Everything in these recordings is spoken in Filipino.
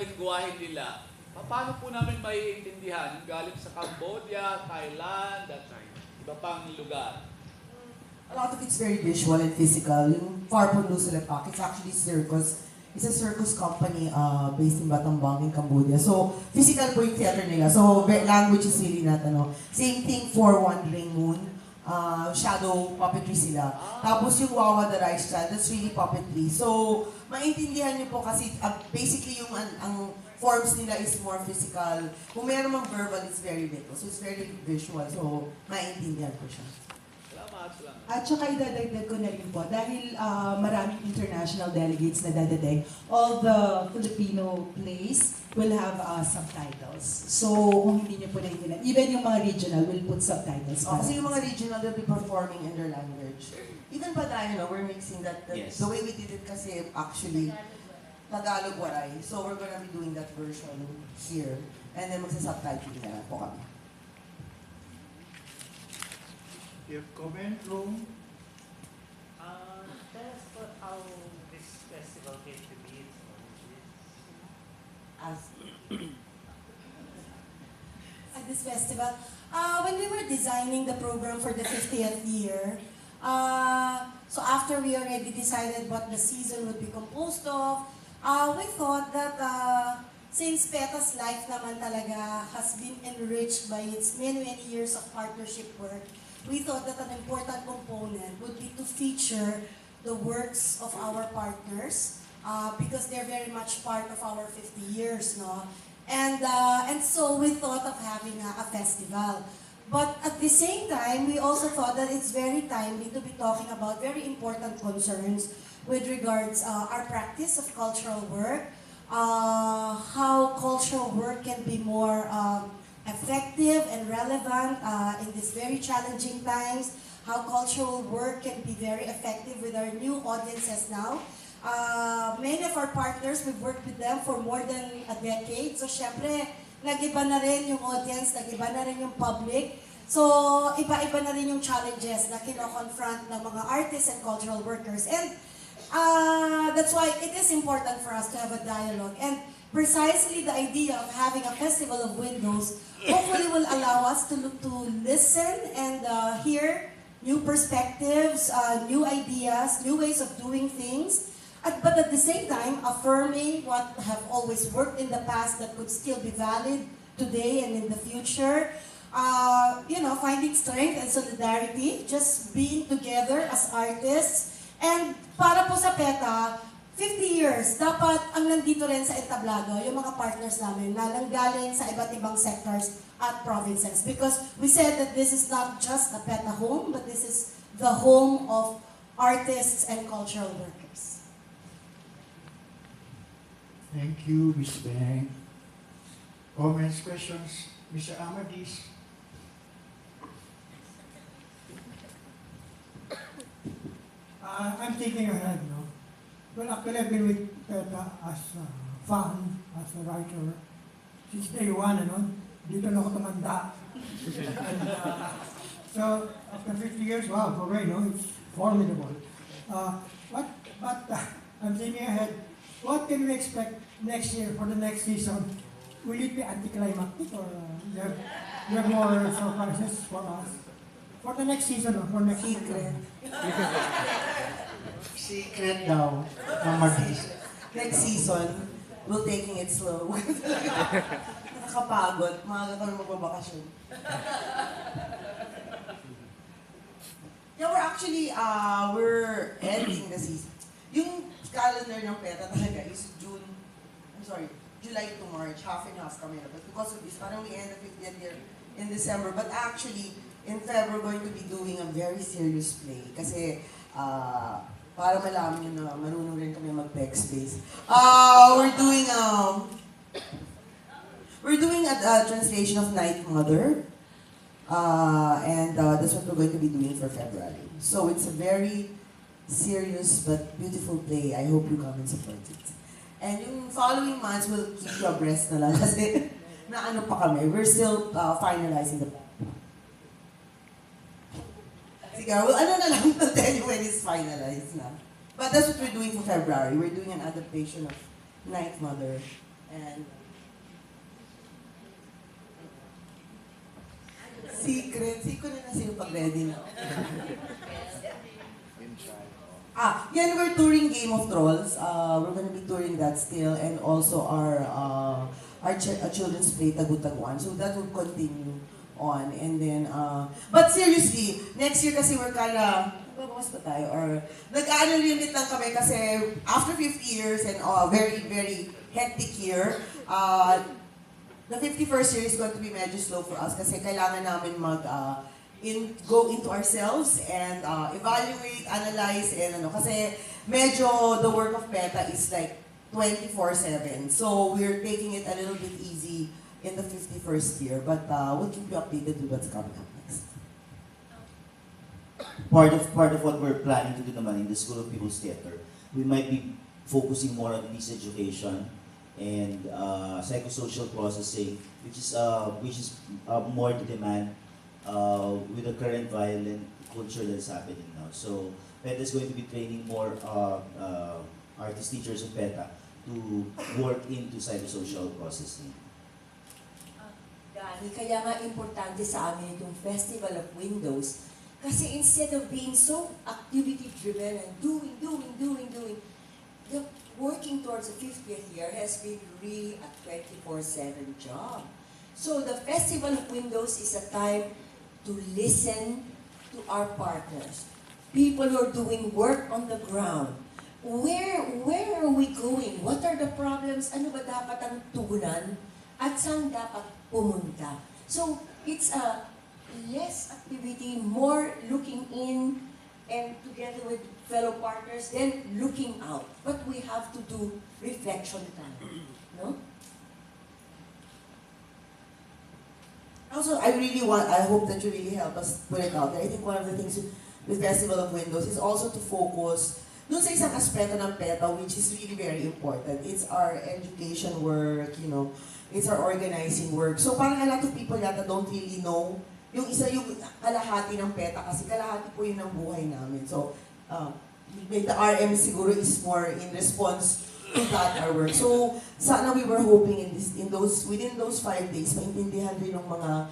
lingwahe nila, paano po namin maiintindihan yung galing sa Cambodia, Thailand, at iba pang lugar? A lot of it's very visual and physical. Yung Far Pundu Selepak, it's actually circus. It's a circus company based in Battambang in Cambodia. So, physical po yung theater nila. So, language is really not, Same thing for Wandering Moon. Shadow puppetry sila. Tapos yung Wawa the Rice Child, that's really puppetry. So, maintindihan niyo po kasi basically yung ang forms nila is more physical. Kung meron mang verbal, it's very little. So, it's very visual. So, maintindihan ko siya. At saka idadagdag ko na rin po, dahil maraming international delegates na dadating, all the Filipino plays will have subtitles. So, kung hindi nyo po naintindihan, even yung mga regional will put subtitles. Kasi yung mga regional, they'll be performing in their language. Even pa tayo, we're mixing that. Yes. The way we did it kasi actually, Tagalog waray. So, we're gonna be doing that version here. And then magsa-subtitle na po kami. Your comment, room? Tell us about how this festival came to be. At this festival, when we were designing the program for the 50th year, so after we already decided what the season would be composed of, we thought that since PETA's life naman talaga has been enriched by its many years of partnership work, we thought that an important component would be to feature the works of our partners because they're very much part of our 50 years, no? And so we thought of having a festival. But at the same time, we also thought that it's very timely to be talking about very important concerns with regards our practice of cultural work, how cultural work can be more effective and relevant in these very challenging times, how cultural work can be very effective with our new audiences now. Many of our partners, we've worked with them for more than a decade. So, syempre, nag-iba na rin yung audience, nag-iba na rin yung public. So, iba-iba na rin yung challenges na kino-confront ng mga artists and cultural workers. And that's why it is important for us to have a dialogue. And precisely the idea of having a festival of windows hopefully will allow us to listen and hear new perspectives, new ideas, new ways of doing things, but at the same time affirming what have always worked in the past that could still be valid today and in the future. Finding strength and solidarity, just being together as artists. And para po sa PETA, 50 years, dapat ang nandito rin sa entablado, yung mga partners namin na nanggaling sa iba't ibang sectors at provinces. Because we said that this is not just a PETA home, but this is the home of artists and cultural workers. Thank you, Ms. Beng. Comments, questions? Mr. Amadis? I'm thinking ahead, no? Well, actually, I've been with PETA as a fan, as a writer, since day one, dito na ako tumanda. And, so, after 50 years, wow, hooray, it's formidable. But I'm thinking ahead, what can we expect next year for the next season? Will it be anticlimactic or there are more surprises for us? For the next season or for next Secret. Secret daw. Amadis. Next season, we're taking it slow. Nakakapagod. Maaga kami magbabakasyon. Yeah, we're ending the season. Yung calendar ng PETA talaga is July to March, half and half kami. But because of this, parang we end the 50th year in December. But actually, in Feb, we're going to be doing a very serious play. Kasi, para malaman nyo na marunong rin kami mag-tech space. We're doing a translation of Night Mother. And that's what we're going to be doing for February. So it's a very serious but beautiful play. I hope you come and support it. And yung following months, we'll keep you abreast na lang kasi naano pa kami. We're still finalizing the plan. Sige, well, ano na lang to tell you when it's finalized na. But that's what we're doing for February. We're doing an adaptation of Night Mother. And secret na sino pag ready na. Yan, we're touring Game of Thrones. We're gonna be touring that still, and also our children's play Tagutagwan. So that will continue on. And then, but seriously, next year kasi we're kinda, babawas pa tayo? Or, nag-ano limit lang kami kasi after 50 years and very, very hectic year, the 51st year is going to be medyo slow for us kasi kailangan namin go into ourselves and evaluate, analyze, and kasi medyo the work of PETA is like 24/7. So we're taking it a little bit easy in the 51st year, but we'll keep you updated with what's coming up next. Part of what we're planning to do naman in the School of People's Theater, we might be focusing more on peace education and psychosocial processing, which is more to demand with the current violent culture that's happening now. So PETA is going to be training more artist teachers of PETA to work into psychosocial processing. Gani, kaya nga importante sa amin itong Festival of Windows kasi instead of being so activity-driven and doing, the working towards the 50th year has been really a 24/7 job. So the Festival of Windows is a time to listen to our partners, people who are doing work on the ground. Where are we going? What are the problems? Ano ba dapat ang tugunan? At saan dapat pumunta? So it's a less activity, more looking in and together with fellow partners, then looking out. But we have to do reflection time, no? Also, I hope that you really help us put it out there. I think one of the things with Festival of Windows is also to focus dun sa isang aspeto ng PETA, which is really very important. It's our education work, it's our organizing work. So parang a lot of people yata don't really know yung kalahati ng PETA kasi kalahati po yun ng buhay namin. So, the RM siguro is more in response to that our work. So, sana we were hoping within those 5 days, maintindihan rin ng mga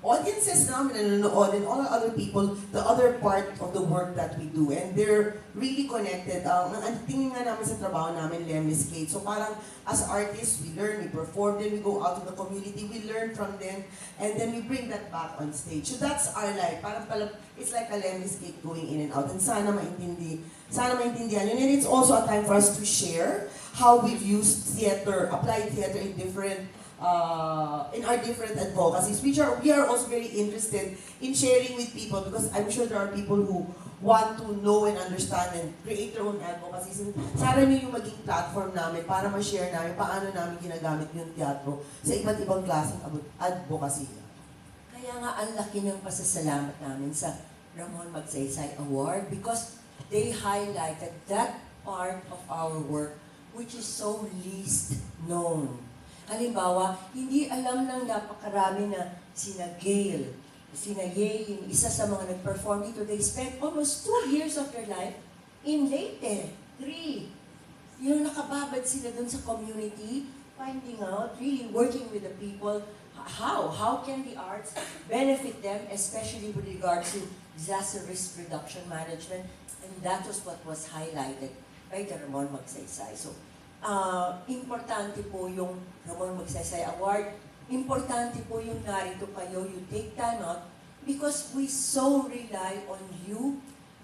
audiences namin, nanonood, and all the other people, the other part of the work that we do. And they're really connected. Ang tingin nga namin sa trabaho namin, Lemniscate. So parang as artists, we learn, we perform, then we go out to the community, we learn from them, and then we bring that back on stage. So that's our life. Parang it's like a Lemniscate going in and out. And sana maintindihan yun. And it's also a time for us to share how we've used theater, applied theater in our different advocacies, which we are also very interested in sharing with people because I'm sure there are people who want to know and understand and create their own advocacies. And sana yun yung maging platform namin para ma-share namin paano namin ginagamit yung teatro sa iba't ibang klaseng advocacy. Kaya nga ang laki ng pasasalamat namin sa Ramon Magsaysay Award because they highlighted that part of our work which is so least known. Halimbawa, hindi alam ng napakarami na sina Gail, sina Ye, yung isa sa mga nag-perform dito, they spent almost 2 years of their life in Leyte, 3. Yung nakababad sila dun sa community, finding out, really working with the people, how can the arts benefit them, especially with regard to disaster risk reduction management, and that was what was highlighted by the Ramon Magsaysay. So, importante po yung Ramon Magsaysay Award. Importante po yung narito kayo, you take time out because we so rely on you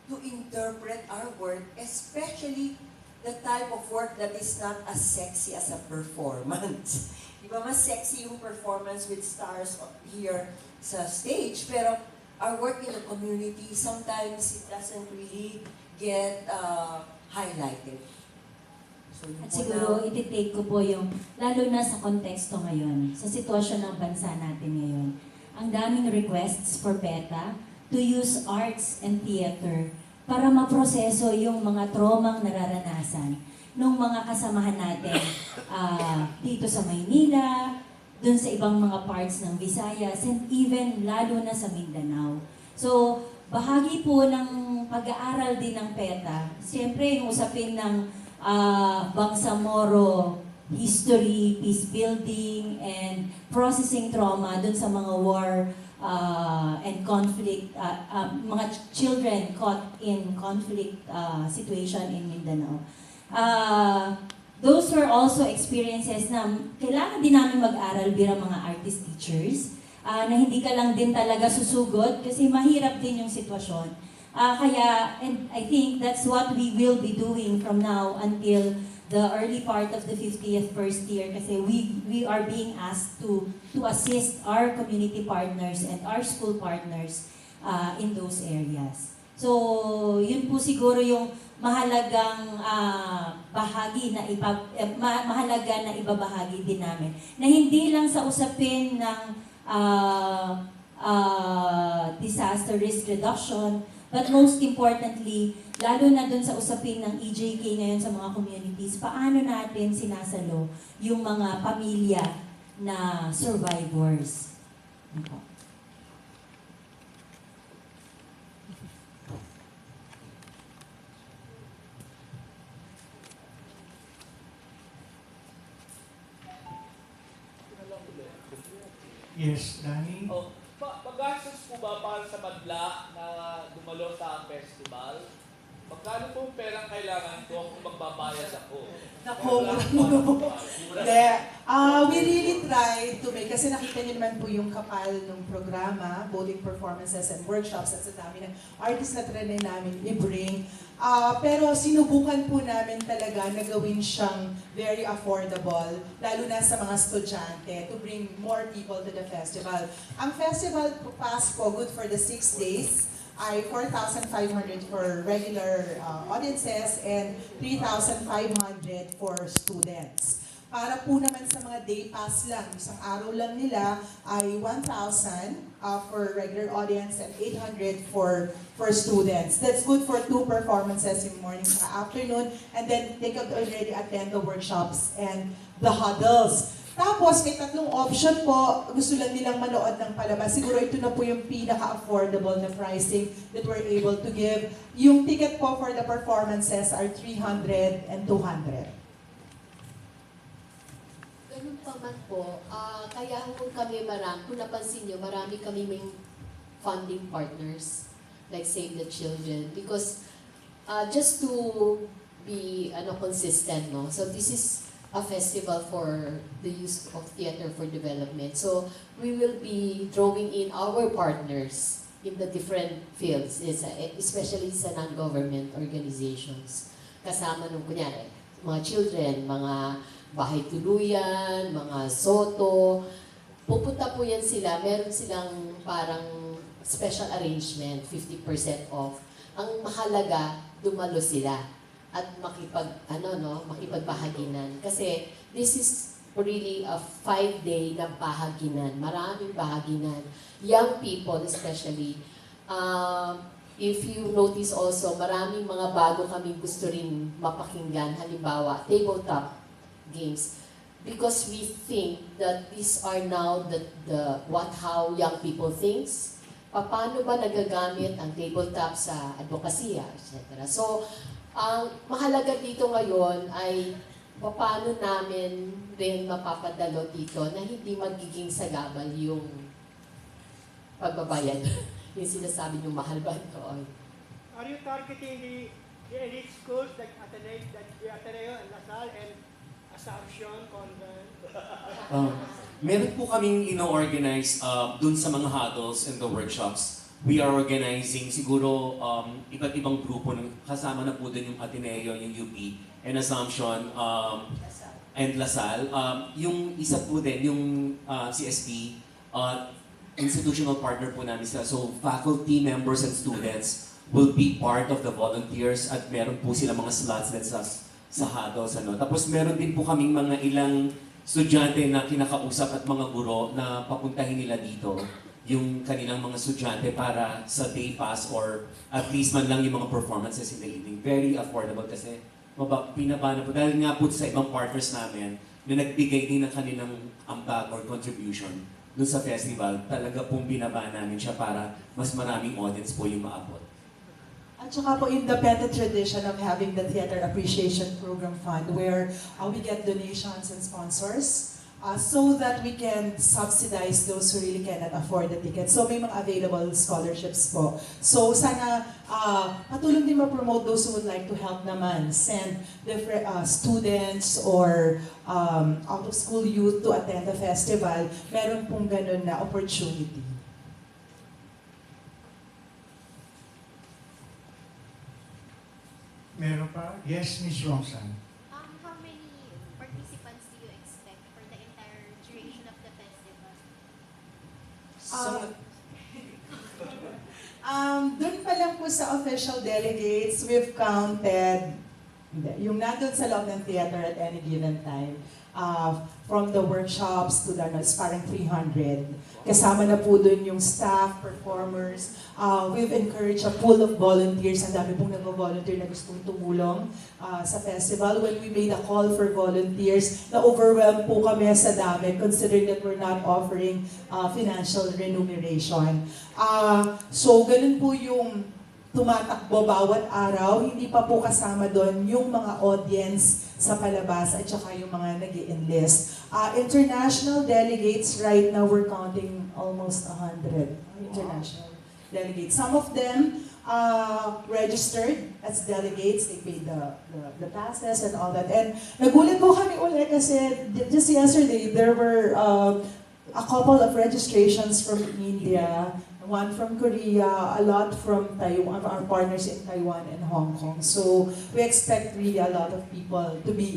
to interpret our work, especially the type of work that is not as sexy as a performance. Diba, mas sexy yung performance with stars here sa stage, pero our work in the community, sometimes it doesn't really get highlighted. So, At siguro, iti-take ko po yung, lalo na sa konteksto ngayon, sa sitwasyon ng bansa natin ngayon, ang daming requests for PETA to use arts and theater para maproseso yung mga tromang nararanasan ng mga kasamahan natin dito sa Maynila, dun sa ibang mga parts ng Visayas, and even lalo na sa Mindanao. So, bahagi po ng pag-aaral din ng PETA, siyempre yung usapin ng Bangsamoro history, peace building, and processing trauma dun sa mga war and conflict, mga children caught in conflict situation in Mindanao. Those were also experiences na kailangan din namin mag-aral bilang mga artist teachers, na hindi ka lang din talaga susugod kasi mahirap din yung sitwasyon. And I think that's what we will be doing from now until the early part of the 50th first year kasi we are being asked to assist our community partners and our school partners in those areas. So, yun po siguro yung mahalagang bahagi na mahalaga na ibabahagi din namin. Na hindi lang sa usapin ng disaster risk reduction, but most importantly, lalo na dun sa usapin ng EJK ngayon sa mga communities, paano natin sinasalo yung mga pamilya na survivors. Ito. Yes, Danny? Oh, pag-gastos po ba para sa madla na dumalo sa festival? Magkano po perang kailangan ko kung magbabayad ako? Nako, we really tried to make, kasi nakita niyo naman po yung kapal ng programa, both in performances and workshops, at sa dami ng artists na trinay namin i-bring. Pero sinubukan po namin talaga na gawin siyang very affordable, lalo na sa mga estudyante, to bring more people to the festival. Ang festival pass po, good for the 6 days, ay 4,500 for regular audiences and 3,500 for students. Para po naman sa mga day pass lang, isang araw lang nila ay 1,000 for regular audience and 800 for students. That's good for 2 performances in morning and afternoon, and then they could already attend the workshops and the huddles. Tapos, may 3 option po, gusto lang nilang manood ng palabas. Siguro ito na po yung pinaka-affordable na pricing that we're able to give. Yung ticket po for the performances are 300 and 200. Ganun pa man po, kaya kung kami kung napansin nyo, marami kami may funding partners, like Save the Children, because just to be consistent, no? So this is a festival for the use of theater for development. So we will be drawing in our partners in the different fields, especially sa non-government organizations. Kasama nung kunyari, mga children, mga bahay tuluyan, mga soto. Pupunta po yan sila, meron silang parang special arrangement, 50% off. Ang mahalaga, dumalo sila at makipagbahaginan. Kasi this is really a 5-day na bahaginan. Maraming bahaginan. Young people especially. If you notice also, maraming mga bago kaming gusto rin mapakinggan. Halimbawa, tabletop games. Because we think that these are now how young people thinks. Paano ba nagagamit ang tabletop sa advokasya, etc. So, ang mahalaga dito ngayon ay paano namin rin mapapadalo dito na hindi magiging sagabal yung pagbabayad. Yung sinasabi nyo, mahal ba ito? Are you targeting the elite schools like Ateneo and Lasal and Assumption, Convent? Meron po kaming ino-organize dun sa mga huddles and the workshops. We are organizing siguro iba't ibang grupo kasama na po din yung Ateneo, yung UP, and Assumption, and Lasal. Yung isa po din, yung CSP, institutional partner po namin sila. So faculty, members, and students will be part of the volunteers at meron po sila mga slots din sa huddles. Tapos meron din po kaming mga ilang estudyante na kinakausap at mga guro na papuntahin nila dito yung kanilang mga estudyante para sa day pass or at least man lang yung mga performances in the evening. Very affordable kasi pinabana po. Dahil nga po sa ibang partners namin na nagbigay din ng kanilang ambag or contribution dun sa festival, talaga pong binaba namin siya para mas maraming audience po yung maabot. At At saka po in the PETA tradition of having the Theater Appreciation Program Fund where we get donations and sponsors so that we can subsidize those who really cannot afford the tickets. So may mga available scholarships po. So sana patulong din ma-promote those who would like to help naman, send different students or out-of-school youth to attend the festival. Meron pong ganun na opportunity. Meron pa? Yes, Miss Roxanne. How many participants do you expect for the entire duration of the festival? Doon pa lang po sa official delegates, we've counted, yung nandun sa loob ng theater at any given time, from the workshops to the, parang 300. Kasama na po doon yung staff, performers. We've encouraged a pool of volunteers. Ang dami pong nag-volunteer na gustong tumulong sa festival. When we made a call for volunteers, na-overwhelmed po kami sa dami considering that we're not offering financial remuneration. So, ganun po yung tumatakbo bawat araw. Hindi pa po kasama doon yung mga audience sa palabas at saka yung mga nag-i-enlist. International delegates, right now we're counting almost 100 international delegates. Some of them registered as delegates. They paid the passes and all that. And nagulat po kami ulit kasi just yesterday there were a couple of registrations from India, one from Korea, a lot from Taiwan, our partners in Taiwan and Hong Kong. So we expect really a lot of people to be